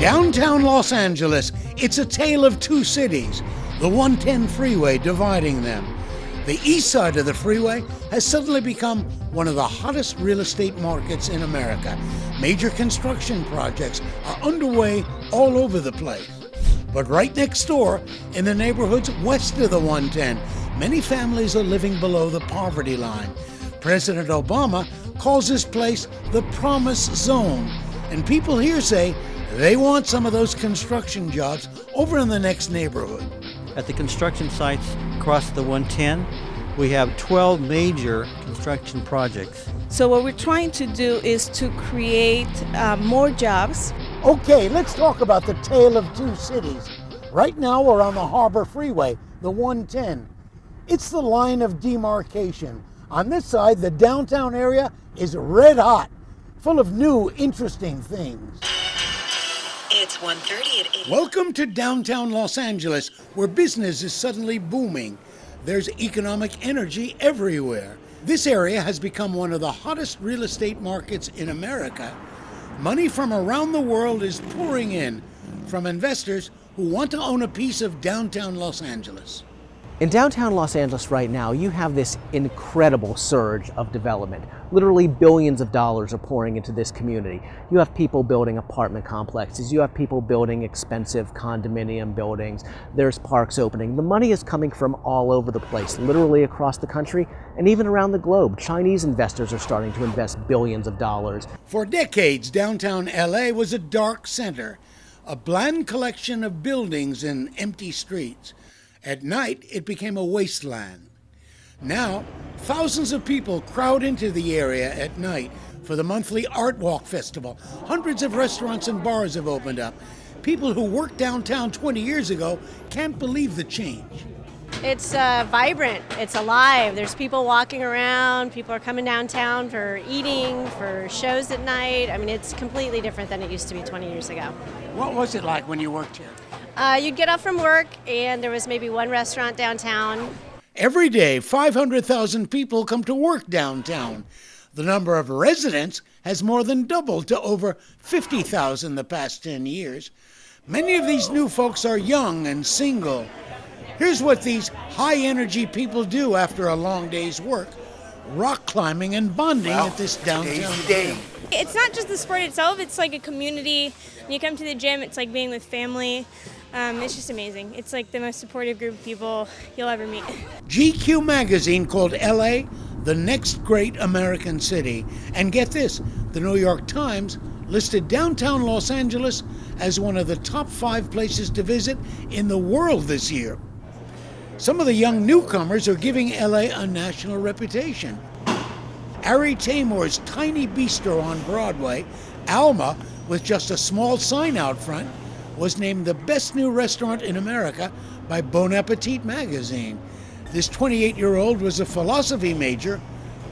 Downtown Los Angeles, it's a tale of two cities, the 110 freeway dividing them. The east side of the freeway has suddenly become one of the hottest real estate markets in America. Major construction projects are underway all over the place. But right next door, in the neighborhoods west of the 110, many families are living below the poverty line. President Obama calls this place the Promise Zone, and people here say they want some of those construction jobs over in the next neighborhood. At the construction sites across the 110, we have 12 major construction projects. So what we're trying to do is to create more jobs. Okay, let's talk about the tale of two cities. Right now we're on the Harbor Freeway, the 110. It's the line of demarcation. On this side, the downtown area is red hot, full of new, interesting things. It's 1:30 at 8. Welcome to downtown Los Angeles, where business is suddenly booming. There's economic energy everywhere. This area has become one of the hottest real estate markets in America. Money from around the world is pouring in from investors who want to own a piece of downtown Los Angeles. In downtown Los Angeles right now, you have this incredible surge of development. Literally billions of dollars are pouring into this community. You have people building apartment complexes. You have people building expensive condominium buildings. There's parks opening. The money is coming from all over the place, literally across the country and even around the globe. Chinese investors are starting to invest billions of dollars. For decades, downtown LA was a dark center, a bland collection of buildings and empty streets. At night, it became a wasteland. Now, thousands of people crowd into the area at night for the monthly Art Walk Festival. Hundreds of restaurants and bars have opened up. People who worked downtown 20 years ago can't believe the change. It's vibrant, it's alive. There's people walking around, people are coming downtown for eating, for shows at night. I mean, it's completely different than it used to be 20 years ago. What was it like when you worked here? You'd get off from work and there was maybe one restaurant downtown. Every day, 500,000 people come to work downtown. The number of residents has more than doubled to over 50,000 the past 10 years. Many of these new folks are young and single. Here's what these high-energy people do after a long day's work: rock climbing and bonding at this downtown gym. It's not just the sport itself, it's like a community. When you come to the gym, it's like being with family. It's just amazing. It's like the most supportive group of people you'll ever meet. GQ magazine called LA the next great American city. And get this, the New York Times listed downtown Los Angeles as one of the top 5 places to visit in the world this year. Some of the young newcomers are giving LA a national reputation. Ari Taymor's tiny bistro on Broadway, Alma, with just a small sign out front, was named the best new restaurant in America by Bon Appetit magazine. This 28-year-old was a philosophy major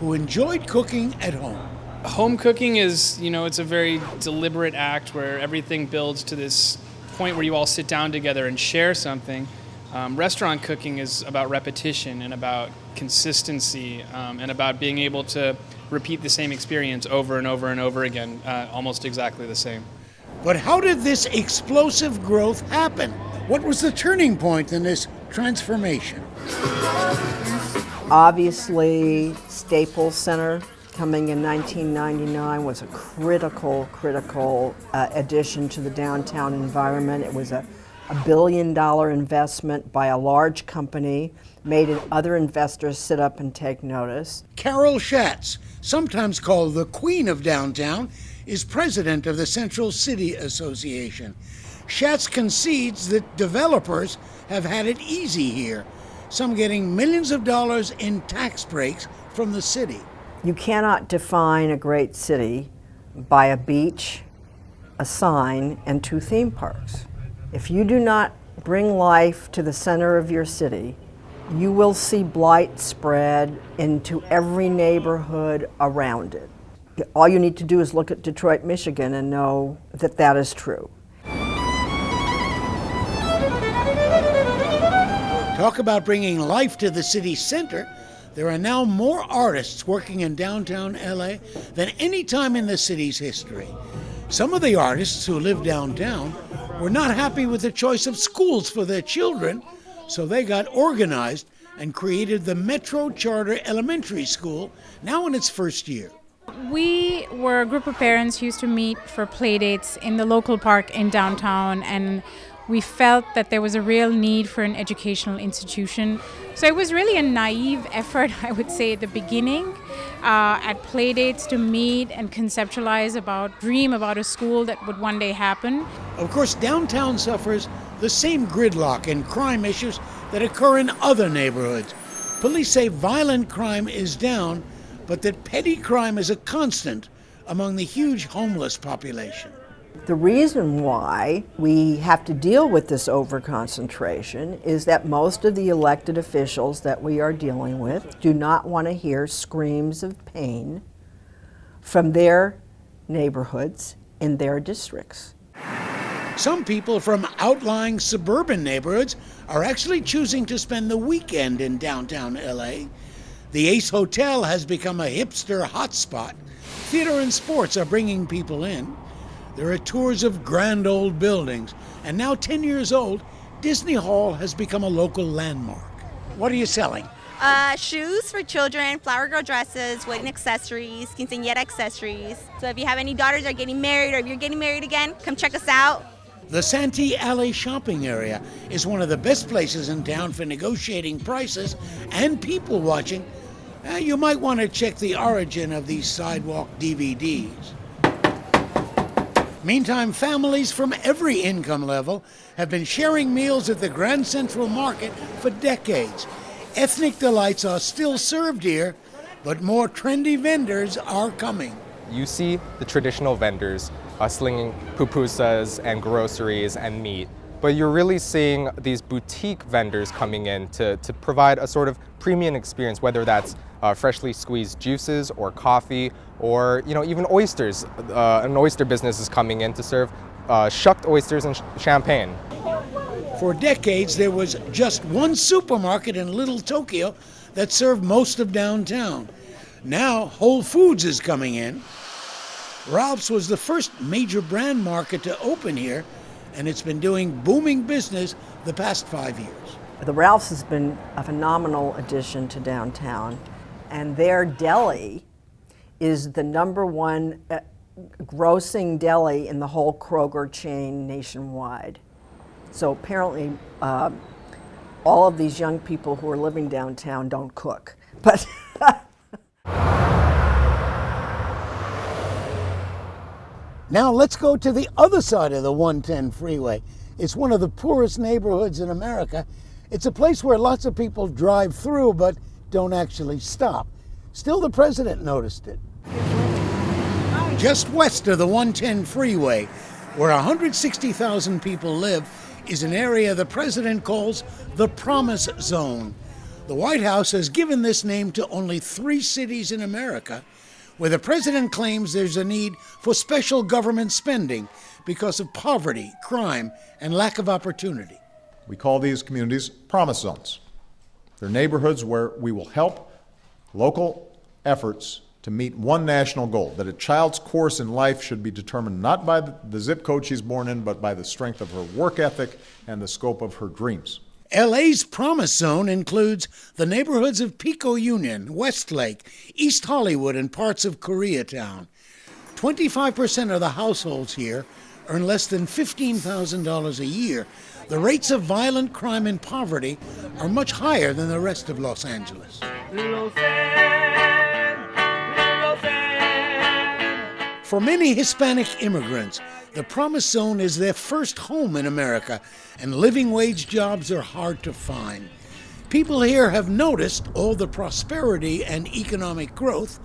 who enjoyed cooking at home. Home cooking is, it's a very deliberate act where everything builds to this point where you all sit down together and share something. Restaurant cooking is about repetition and about consistency and about being able to repeat the same experience over and over and over again, almost exactly the same. But how did this explosive growth happen? What was the turning point in this transformation? Obviously, Staples Center coming in 1999 was a critical addition to the downtown environment. It was a $1 billion investment by a large company, made other investors sit up and take notice. Carol Schatz, sometimes called the Queen of Downtown, is president of the Central City Association. Schatz concedes that developers have had it easy here, some getting millions of dollars in tax breaks from the city. You cannot define a great city by a beach, a sign, and 2 theme parks. If you do not bring life to the center of your city, you will see blight spread into every neighborhood around it. All you need to do is look at Detroit, Michigan, and know that that is true. Talk about bringing life to the city center. There are now more artists working in downtown LA than any time in the city's history. Some of the artists who live downtown were not happy with the choice of schools for their children, so they got organized and created the Metro Charter Elementary School, now in its first year. We were a group of parents who used to meet for play dates in the local park in downtown, and we felt that there was a real need for an educational institution. So it was really a naive effort, I would say, at the beginning, at play dates to meet and conceptualize dream about a school that would one day happen. Of course, downtown suffers the same gridlock and crime issues that occur in other neighborhoods. Police say violent crime is down, but that petty crime is a constant among the huge homeless population. The reason why we have to deal with this overconcentration is that most of the elected officials that we are dealing with do not want to hear screams of pain from their neighborhoods in their districts. Some people from outlying suburban neighborhoods are actually choosing to spend the weekend in downtown LA. The Ace Hotel has become a hipster hotspot. Theater and sports are bringing people in. There are tours of grand old buildings, and now 10 years old, Disney Hall has become a local landmark. What are you selling? Shoes for children, flower girl dresses, wedding accessories, quinceañera accessories. So if you have any daughters that are getting married, or if you're getting married again, come check us out. The Santee Alley shopping area is one of the best places in town for negotiating prices and people watching. You might want to check the origin of these sidewalk DVDs. Meantime, families from every income level have been sharing meals at the Grand Central Market for decades. Ethnic delights are still served here, but more trendy vendors are coming. You see the traditional vendors slinging pupusas and groceries and meat, but you're really seeing these boutique vendors coming in to provide a sort of premium experience, whether that's freshly squeezed juices or coffee, or even oysters. An oyster business is coming in to serve shucked oysters and champagne. For decades, there was just one supermarket in Little Tokyo that served most of downtown. Now, Whole Foods is coming in. Ralph's was the first major brand market to open here, and it's been doing booming business the past 5 years. The Ralph's has been a phenomenal addition to downtown, and their deli is the #1 grossing deli in the whole Kroger chain nationwide. So apparently all of these young people who are living downtown don't cook. But now let's go to the other side of the 110 freeway. It's one of the poorest neighborhoods in America. It's a place where lots of people drive through but don't actually stop. Still, the president noticed it. Just west of the 110 freeway, where 160,000 people live, is an area the president calls the Promise Zone. The White House has given this name to only 3 cities in America, where the president claims there's a need for special government spending because of poverty, crime, and lack of opportunity. We call these communities Promise Zones. They're neighborhoods where we will help local efforts to meet one national goal, that a child's course in life should be determined not by the zip code she's born in, but by the strength of her work ethic and the scope of her dreams. LA's Promise Zone includes the neighborhoods of Pico Union, Westlake, East Hollywood, and parts of Koreatown. 25% of the households here earn less than $15,000 a year. The rates of violent crime and poverty are much higher than the rest of Los Angeles. For many Hispanic immigrants, the Promise Zone is their first home in America, and living wage jobs are hard to find. People here have noticed all the prosperity and economic growth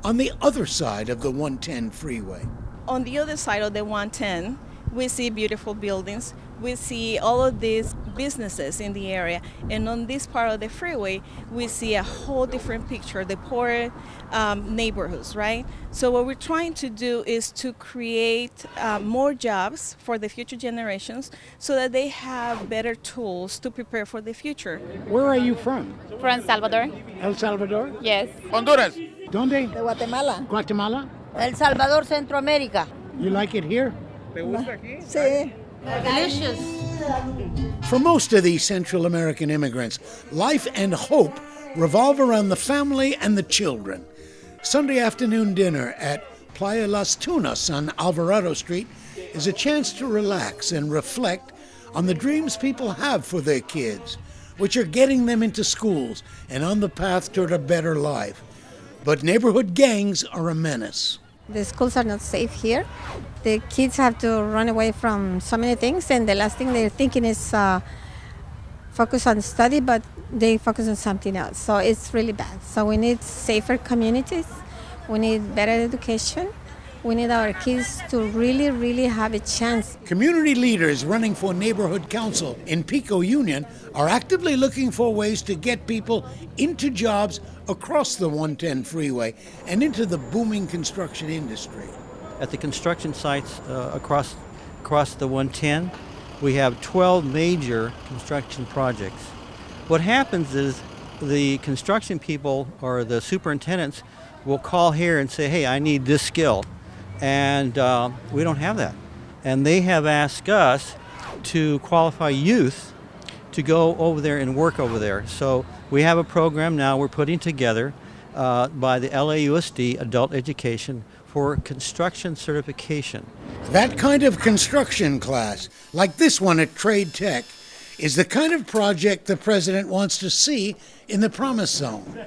on the other side of the 110 freeway. On the other side of the 110, we see beautiful buildings. We see all of these businesses in the area. And on this part of the freeway, we see a whole different picture, the poor neighborhoods, right? So what we're trying to do is to create more jobs for the future generations so that they have better tools to prepare for the future. Where are you from? From Salvador. El Salvador? Yes. Honduras. ¿Dónde? De Guatemala. Guatemala. El Salvador, Centroamérica. You like it here? Sí. Delicious. For most of these Central American immigrants, life and hope revolve around the family and the children. Sunday afternoon dinner at Playa Las Tunas on Alvarado Street is a chance to relax and reflect on the dreams people have for their kids, which are getting them into schools and on the path toward a better life. But neighborhood gangs are a menace. The schools are not safe here. The kids have to run away from so many things, and the last thing they're thinking is focus on study, but they focus on something else. So it's really bad. So we need safer communities. We need better education. We need our kids to really, really have a chance. Community leaders running for neighborhood council in Pico Union are actively looking for ways to get people into jobs across the 110 freeway and into the booming construction industry. At the construction sites across the 110, we have 12 major construction projects. What happens is the construction people or the superintendents will call here and say, hey, I need this skill. And we don't have that. And they have asked us to qualify youth to go over there and work over there. So we have a program now we're putting together by the LAUSD Adult Education for construction certification. That kind of construction class, like this one at Trade Tech, is the kind of project the president wants to see in the Promise Zone.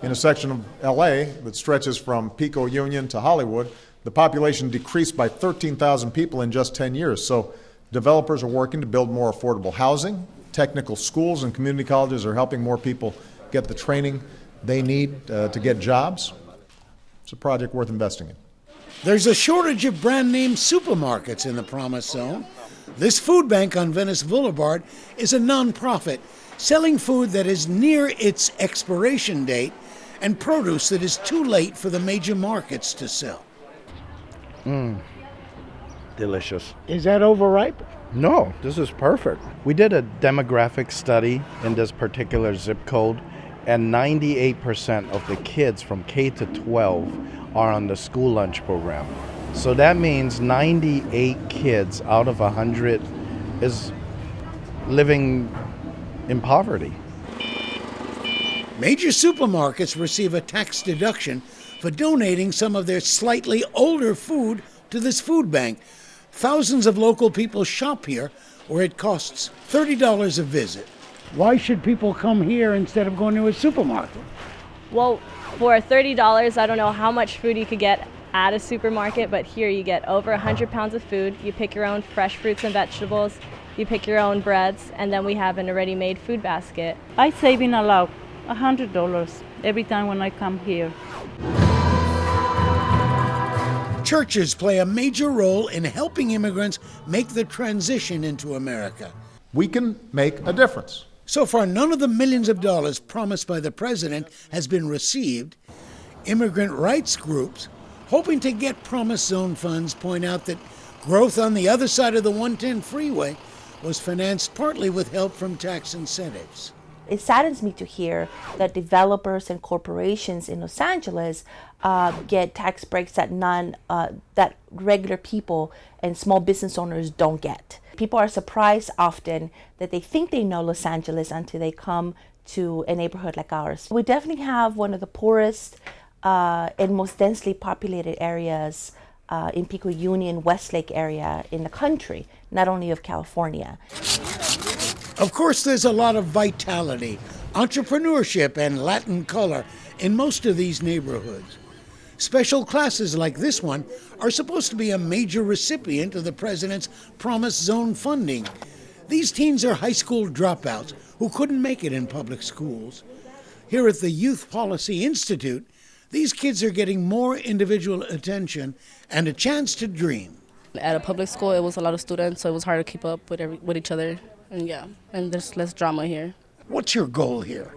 In a section of LA that stretches from Pico Union to Hollywood, the population decreased by 13,000 people in just 10 years. So developers are working to build more affordable housing. Technical schools and community colleges are helping more people get the training they need to get jobs. It's a project worth investing in. There's a shortage of brand name supermarkets in the Promise Zone. This food bank on Venice Boulevard is a nonprofit selling food that is near its expiration date and produce that is too late for the major markets to sell. Delicious. Is that overripe? No, this is perfect. We did a demographic study in this particular zip code, and 98% of the kids from K to 12 are on the school lunch program. So that means 98 kids out of 100 is living in poverty. Major supermarkets receive a tax deduction for donating some of their slightly older food to this food bank. Thousands of local people shop here, where it costs $30 a visit. Why should people come here instead of going to a supermarket? Well, for $30, I don't know how much food you could get at a supermarket, but here you get over 100 pounds of food. You pick your own fresh fruits and vegetables. You pick your own breads, and then we have an already-made food basket. I save in a lot, $100 every time when I come here. Churches play a major role in helping immigrants make the transition into America. We can make a difference. So far, none of the millions of dollars promised by the president has been received. Immigrant rights groups, hoping to get Promise Zone funds, point out that growth on the other side of the 110 freeway was financed partly with help from tax incentives. It saddens me to hear that developers and corporations in Los Angeles get tax breaks that that regular people and small business owners don't get. People are surprised often that they think they know Los Angeles until they come to a neighborhood like ours. We definitely have one of the poorest and most densely populated areas in Pico Union, Westlake area in the country, not only of California. Of course, there's a lot of vitality, entrepreneurship, and Latin color in most of these neighborhoods. Special classes like this one are supposed to be a major recipient of the president's Promise Zone funding. These teens are high school dropouts who couldn't make it in public schools. Here at the Youth Policy Institute, these kids are getting more individual attention and a chance to dream. At a public school, it was a lot of students, so it was hard to keep up with each other. And there's less drama here. What's your goal here?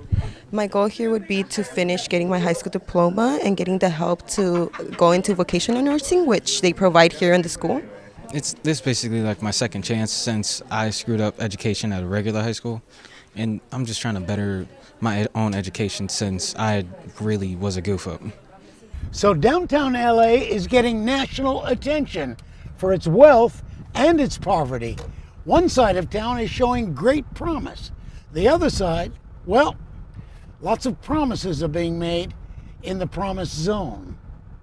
My goal here would be to finish getting my high school diploma and getting the help to go into vocational nursing, which they provide here in the school. This is basically like my second chance since I screwed up education at a regular high school. And I'm just trying to better my own education since I really was a goof up. So downtown LA is getting national attention for its wealth and its poverty. One side of town is showing great promise. The other side, well, lots of promises are being made in the promise zone.